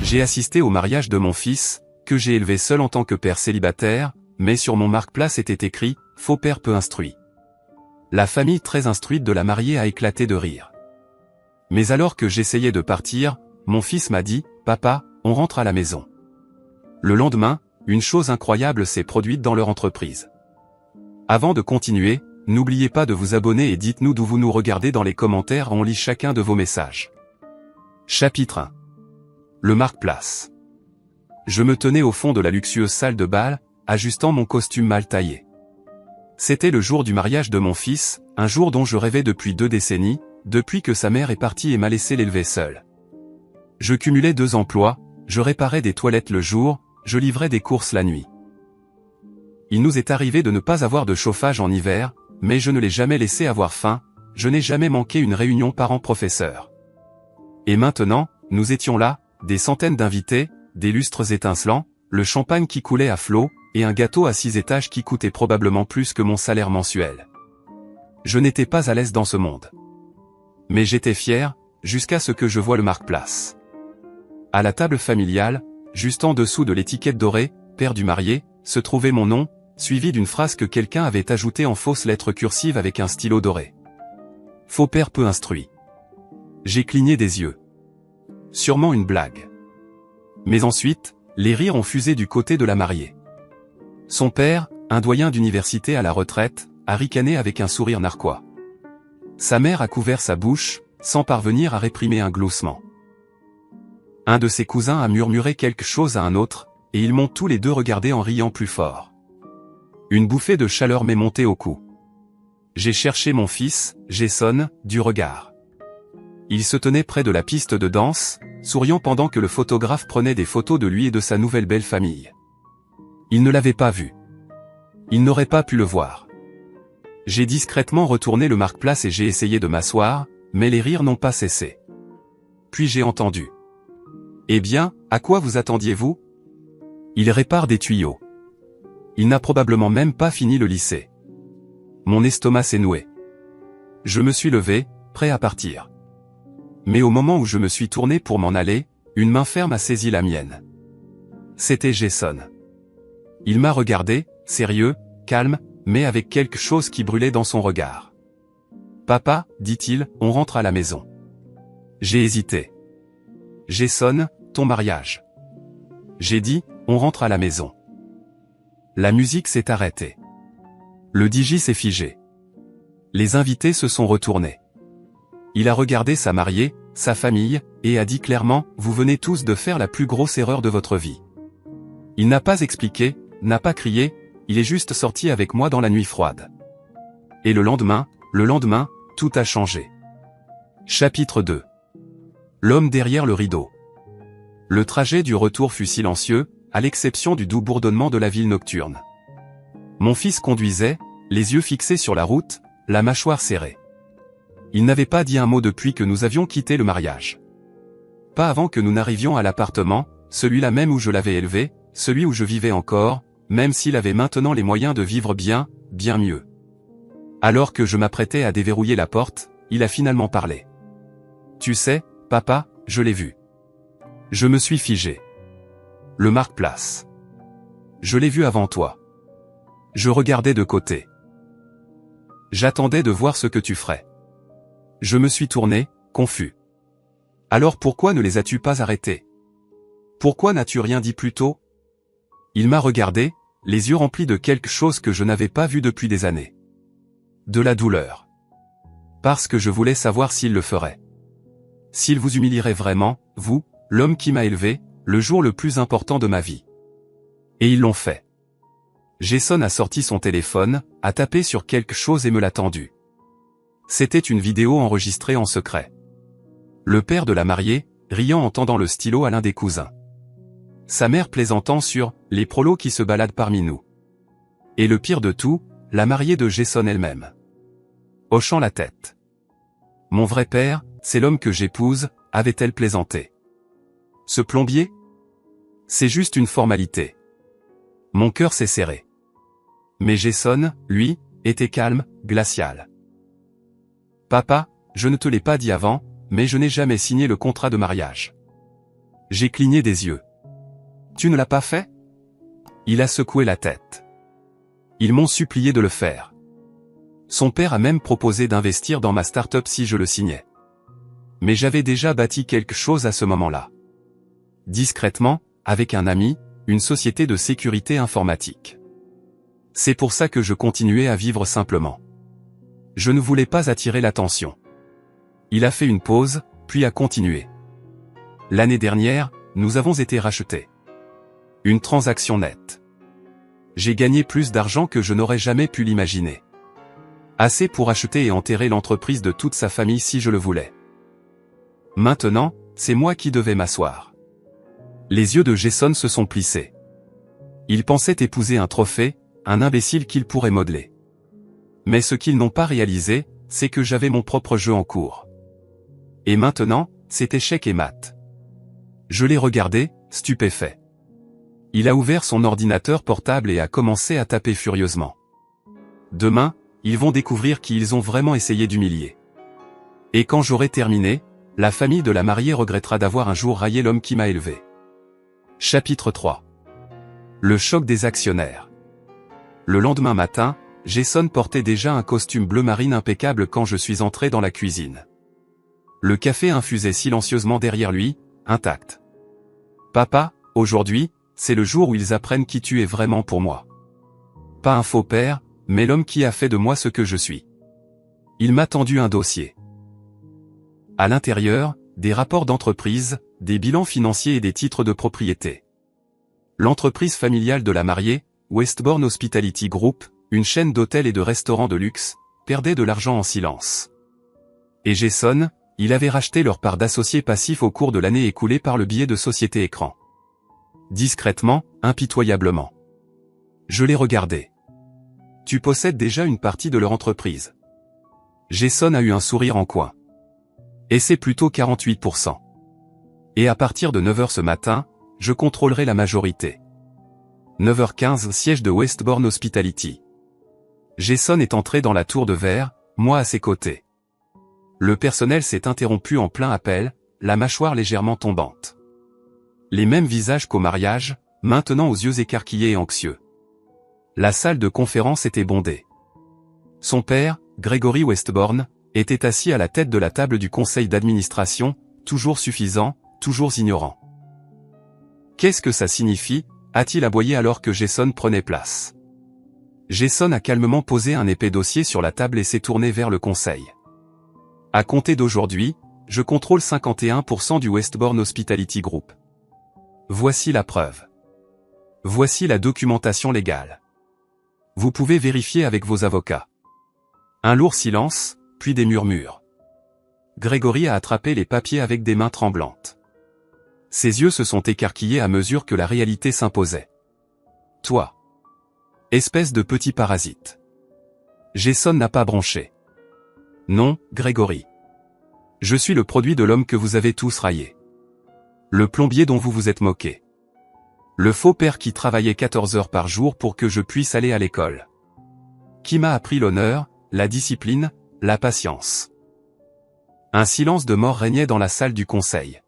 J'ai assisté au mariage de mon fils, que j'ai élevé seul en tant que père célibataire, mais sur mon marque-place était écrit « Faux père peu instruit ». La famille très instruite de la mariée a éclaté de rire. Mais alors que j'essayais de partir, mon fils m'a dit « Papa, on rentre à la maison ». Le lendemain, une chose incroyable s'est produite dans leur entreprise. Avant de continuer, n'oubliez pas de vous abonner et dites-nous d'où vous nous regardez dans les commentaires, on lit chacun de vos messages. Chapitre 1. Le marque-place. Je me tenais au fond de la luxueuse salle de bal, ajustant mon costume mal taillé. C'était le jour du mariage de mon fils, un jour dont je rêvais depuis 2 décennies, depuis que sa mère est partie et m'a laissé l'élever seul. Je cumulais 2 emplois, je réparais des toilettes le jour, je livrais des courses la nuit. Il nous est arrivé de ne pas avoir de chauffage en hiver, mais je ne l'ai jamais laissé avoir faim, je n'ai jamais manqué une réunion parents-professeurs. Et maintenant, nous étions là, des centaines d'invités, des lustres étincelants, le champagne qui coulait à flots, et un gâteau à 6 étages qui coûtait probablement plus que mon salaire mensuel. Je n'étais pas à l'aise dans ce monde. Mais j'étais fier, jusqu'à ce que je voie le marque-place. À la table familiale, juste en dessous de l'étiquette dorée, père du marié, se trouvait mon nom, suivi d'une phrase que quelqu'un avait ajoutée en fausses lettres cursives avec un stylo doré. Faux père peu instruit. J'ai cligné des yeux. Sûrement une blague. Mais ensuite, les rires ont fusé du côté de la mariée. Son père, un doyen d'université à la retraite, a ricané avec un sourire narquois. Sa mère a couvert sa bouche, sans parvenir à réprimer un gloussement. Un de ses cousins a murmuré quelque chose à un autre, et ils m'ont tous les deux regardé en riant plus fort. Une bouffée de chaleur m'est montée au cou. J'ai cherché mon fils, Jason, du regard. Il se tenait près de la piste de danse, souriant pendant que le photographe prenait des photos de lui et de sa nouvelle belle famille. Il ne l'avait pas vu. Il n'aurait pas pu le voir. J'ai discrètement retourné le marque-place et j'ai essayé de m'asseoir, mais les rires n'ont pas cessé. Puis j'ai entendu. Eh bien, à quoi vous attendiez-vous? Il répare des tuyaux. Il n'a probablement même pas fini le lycée. Mon estomac s'est noué. Je me suis levé, prêt à partir. Mais au moment où je me suis tourné pour m'en aller, une main ferme a saisi la mienne. C'était Jason. Il m'a regardé, sérieux, calme, mais avec quelque chose qui brûlait dans son regard. « Papa, dit-il, on rentre à la maison. » J'ai hésité. « Jason, ton mariage. » J'ai dit, on rentre à la maison. La musique s'est arrêtée. Le DJ s'est figé. Les invités se sont retournés. Il a regardé sa mariée, sa famille, et a dit clairement, vous venez tous de faire la plus grosse erreur de votre vie. Il n'a pas expliqué, n'a pas crié, il est juste sorti avec moi dans la nuit froide. Et le lendemain, tout a changé. Chapitre 2. L'homme derrière le rideau. Le trajet du retour fut silencieux, à l'exception du doux bourdonnement de la ville nocturne. Mon fils conduisait, les yeux fixés sur la route, la mâchoire serrée. Il n'avait pas dit un mot depuis que nous avions quitté le mariage. Pas avant que nous n'arrivions à l'appartement, celui-là même où je l'avais élevé, celui où je vivais encore, même s'il avait maintenant les moyens de vivre bien, bien mieux. Alors que je m'apprêtais à déverrouiller la porte, il a finalement parlé. « Tu sais, papa, je l'ai vu. » Je me suis figé. Le marque-place. Je l'ai vu avant toi. Je regardais de côté. J'attendais de voir ce que tu ferais. Je me suis tourné, confus. Alors pourquoi ne les as-tu pas arrêtés? Pourquoi n'as-tu rien dit plus tôt? Il m'a regardé, les yeux remplis de quelque chose que je n'avais pas vu depuis des années. De la douleur. Parce que je voulais savoir s'il le ferait. S'il vous humilierait vraiment, vous, l'homme qui m'a élevé, le jour le plus important de ma vie. Et ils l'ont fait. Jason a sorti son téléphone, a tapé sur quelque chose et me l'a tendu. C'était une vidéo enregistrée en secret. Le père de la mariée, riant en tendant le stylo à l'un des cousins. Sa mère plaisantant sur « les prolos qui se baladent parmi nous ». Et le pire de tout, la mariée de Jason elle-même. Hochant la tête. « Mon vrai père, c'est l'homme que j'épouse », avait-elle plaisanté. Ce plombier? C'est juste une formalité. Mon cœur s'est serré. Mais Jason, lui, était calme, glacial. Papa, je ne te l'ai pas dit avant, mais je n'ai jamais signé le contrat de mariage. J'ai cligné des yeux. Tu ne l'as pas fait? Il a secoué la tête. Ils m'ont supplié de le faire. Son père a même proposé d'investir dans ma start-up si je le signais. Mais j'avais déjà bâti quelque chose à ce moment-là. Discrètement, avec un ami, une société de sécurité informatique. C'est pour ça que je continuais à vivre simplement. Je ne voulais pas attirer l'attention. Il a fait une pause, puis a continué. L'année dernière, nous avons été rachetés. Une transaction nette. J'ai gagné plus d'argent que je n'aurais jamais pu l'imaginer. Assez pour acheter et enterrer l'entreprise de toute sa famille si je le voulais. Maintenant, c'est moi qui devais m'asseoir. Les yeux de Jason se sont plissés. Il pensait épouser un trophée, un imbécile qu'il pourrait modeler. Mais ce qu'ils n'ont pas réalisé, c'est que j'avais mon propre jeu en cours. Et maintenant, c'est échec et mat. Je l'ai regardé, stupéfait. Il a ouvert son ordinateur portable et a commencé à taper furieusement. Demain, ils vont découvrir qu'ils ont vraiment essayé d'humilier. Et quand j'aurai terminé, la famille de la mariée regrettera d'avoir un jour raillé l'homme qui m'a élevé. Chapitre 3. Le choc des actionnaires. Le lendemain matin, Jason portait déjà un costume bleu marine impeccable quand je suis entré dans la cuisine. Le café infusait silencieusement derrière lui, intact. Papa, aujourd'hui, c'est le jour où ils apprennent qui tu es vraiment pour moi. Pas un faux père, mais l'homme qui a fait de moi ce que je suis. Il m'a tendu un dossier. À l'intérieur, des rapports d'entreprise, des bilans financiers et des titres de propriété. L'entreprise familiale de la mariée, Westbourne Hospitality Group, une chaîne d'hôtels et de restaurants de luxe, perdait de l'argent en silence. Et Jason, il avait racheté leur part d'associés passifs au cours de l'année écoulée par le biais de Société Écran. Discrètement, impitoyablement. Je l'ai regardé. Tu possèdes déjà une partie de leur entreprise. Jason a eu un sourire en coin. Et c'est plutôt 48%. Et à partir de 9h ce matin, je contrôlerai la majorité. 9h15 siège de Westbourne Hospitality. Jason est entré dans la tour de verre, moi à ses côtés. Le personnel s'est interrompu en plein appel, la mâchoire légèrement tombante. Les mêmes visages qu'au mariage, maintenant aux yeux écarquillés et anxieux. La salle de conférence était bondée. Son père, Gregory Westbourne, était assis à la tête de la table du conseil d'administration, toujours suffisant, toujours ignorant. Qu'est-ce que ça signifie, a-t-il aboyé alors que Jason prenait place. Jason a calmement posé un épais dossier sur la table et s'est tourné vers le conseil. À compter d'aujourd'hui, je contrôle 51% du Westbourne Hospitality Group. Voici la preuve. Voici la documentation légale. Vous pouvez vérifier avec vos avocats. Un lourd silence, puis des murmures. Gregory a attrapé les papiers avec des mains tremblantes. Ses yeux se sont écarquillés à mesure que la réalité s'imposait. Toi. Espèce de petit parasite. Jason n'a pas bronché. Non, Gregory. Je suis le produit de l'homme que vous avez tous raillé. Le plombier dont vous vous êtes moqué. Le faux père qui travaillait 14 heures par jour pour que je puisse aller à l'école. Qui m'a appris l'honneur, la discipline, la patience. Un silence de mort régnait dans la salle du conseil.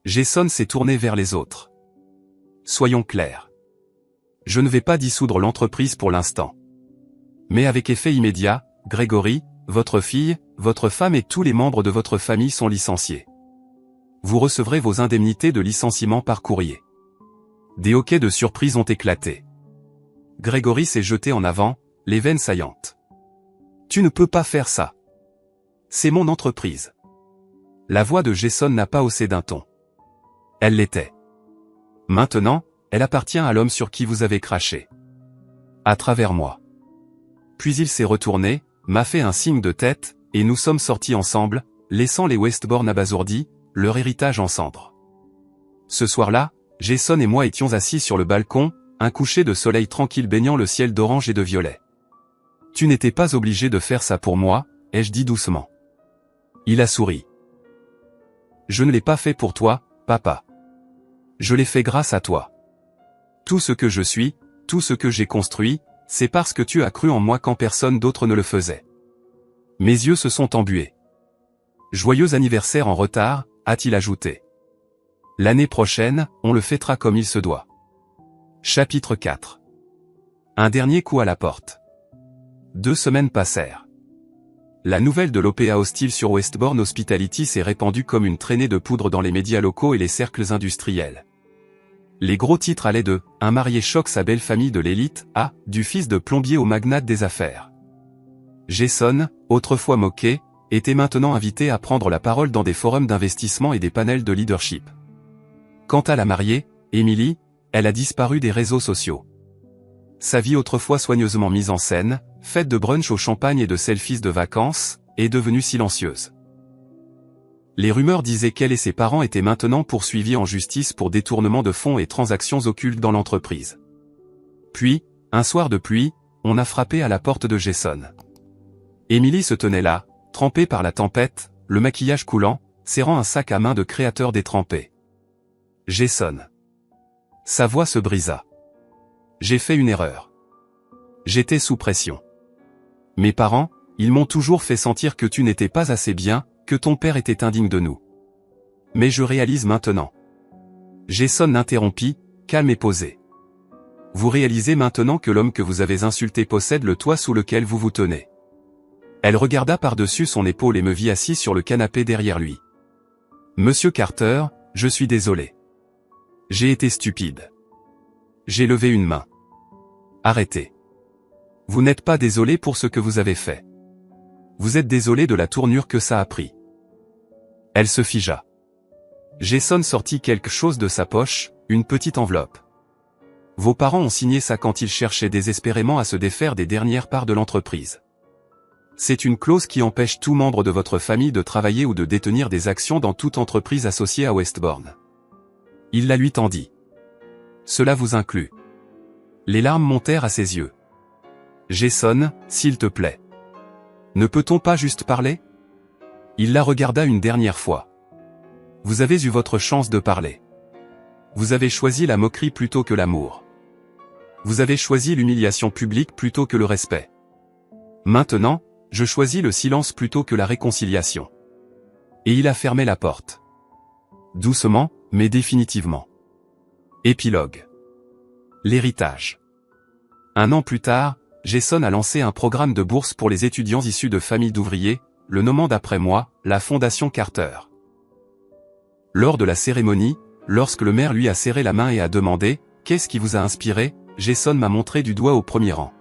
Jason s'est tourné vers les autres. Soyons clairs. Je ne vais pas dissoudre l'entreprise pour l'instant. Mais avec effet immédiat, Gregory, votre fille, votre femme et tous les membres de votre famille sont licenciés. Vous recevrez vos indemnités de licenciement par courrier. Des hoquets de surprise ont éclaté. Gregory s'est jeté en avant, les veines saillantes. Tu ne peux pas faire ça. C'est mon entreprise. La voix de Jason n'a pas haussé d'un ton. Elle l'était. Maintenant, elle appartient à l'homme sur qui vous avez craché. À travers moi. Puis il s'est retourné, m'a fait un signe de tête, et nous sommes sortis ensemble, laissant les Westbourne abasourdis, leur héritage en cendres. Ce soir-là, Jason et moi étions assis sur le balcon, un coucher de soleil tranquille baignant le ciel d'orange et de violet. Tu n'étais pas obligé de faire ça pour moi, ai-je dit doucement. Il a souri. Je ne l'ai pas fait pour toi, papa. Je l'ai fait grâce à toi. Tout ce que je suis, tout ce que j'ai construit, c'est parce que tu as cru en moi quand personne d'autre ne le faisait. Mes yeux se sont embués. Joyeux anniversaire en retard, a-t-il ajouté. L'année prochaine, on le fêtera comme il se doit. Chapitre 4. Un dernier coup à la porte. 2 semaines passèrent. La nouvelle de l'OPA hostile sur Westbourne Hospitality s'est répandue comme une traînée de poudre dans les médias locaux et les cercles industriels. Les gros titres allaient de « Un marié choque sa belle famille de l'élite » à « Du fils de plombier au magnate des affaires ». Jason, autrefois moqué, était maintenant invité à prendre la parole dans des forums d'investissement et des panels de leadership. Quant à la mariée, Emily, elle a disparu des réseaux sociaux. Sa vie autrefois soigneusement mise en scène, faite de brunch au champagne et de selfies de vacances, est devenue silencieuse. Les rumeurs disaient qu'elle et ses parents étaient maintenant poursuivis en justice pour détournement de fonds et transactions occultes dans l'entreprise. Puis, un soir de pluie, on a frappé à la porte de Jason. Emily se tenait là, trempée par la tempête, le maquillage coulant, serrant un sac à main de créateur détrempé. Jason. Sa voix se brisa. J'ai fait une erreur. J'étais sous pression. Mes parents, ils m'ont toujours fait sentir que tu n'étais pas assez bien, que ton père était indigne de nous. Mais je réalise maintenant. Jason l'interrompit, calme et posé. Vous réalisez maintenant que l'homme que vous avez insulté possède le toit sous lequel vous vous tenez. Elle regarda par-dessus son épaule et me vit assis sur le canapé derrière lui. Monsieur Carter, je suis désolé. J'ai été stupide. J'ai levé une main. Arrêtez. Vous n'êtes pas désolé pour ce que vous avez fait. Vous êtes désolé de la tournure que ça a pris. Elle se figea. Jason sortit quelque chose de sa poche, une petite enveloppe. Vos parents ont signé ça quand ils cherchaient désespérément à se défaire des dernières parts de l'entreprise. C'est une clause qui empêche tout membre de votre famille de travailler ou de détenir des actions dans toute entreprise associée à Westbourne. Il la lui tendit. Cela vous inclut. Les larmes montèrent à ses yeux. Jason, s'il te plaît. Ne peut-on pas juste parler? Il la regarda une dernière fois. Vous avez eu votre chance de parler. Vous avez choisi la moquerie plutôt que l'amour. Vous avez choisi l'humiliation publique plutôt que le respect. Maintenant, je choisis le silence plutôt que la réconciliation. Et il a fermé la porte. Doucement, mais définitivement. Épilogue. L'héritage. 1 an plus tard, Jason a lancé un programme de bourse pour les étudiants issus de familles d'ouvriers, le nommant d'après moi, la Fondation Carter. Lors de la cérémonie, lorsque le maire lui a serré la main et a demandé « Qu'est-ce qui vous a inspiré ?», Jason m'a montré du doigt au premier rang.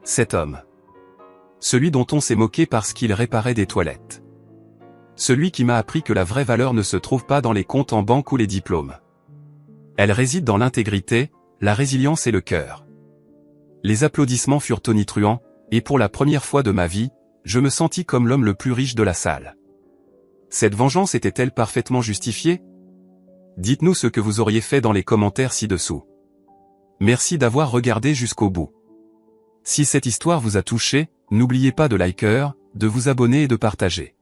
Cet homme. Celui dont on s'est moqué parce qu'il réparait des toilettes. Celui qui m'a appris que la vraie valeur ne se trouve pas dans les comptes en banque ou les diplômes. Elle réside dans l'intégrité, la résilience et le cœur. Les applaudissements furent tonitruants, et pour la première fois de ma vie, je me sentis comme l'homme le plus riche de la salle. Cette vengeance était-elle parfaitement justifiée? Dites-nous ce que vous auriez fait dans les commentaires ci-dessous. Merci d'avoir regardé jusqu'au bout. Si cette histoire vous a touché, n'oubliez pas de liker, de vous abonner et de partager.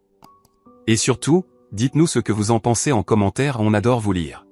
Et surtout, dites-nous ce que vous en pensez en commentaire, on adore vous lire.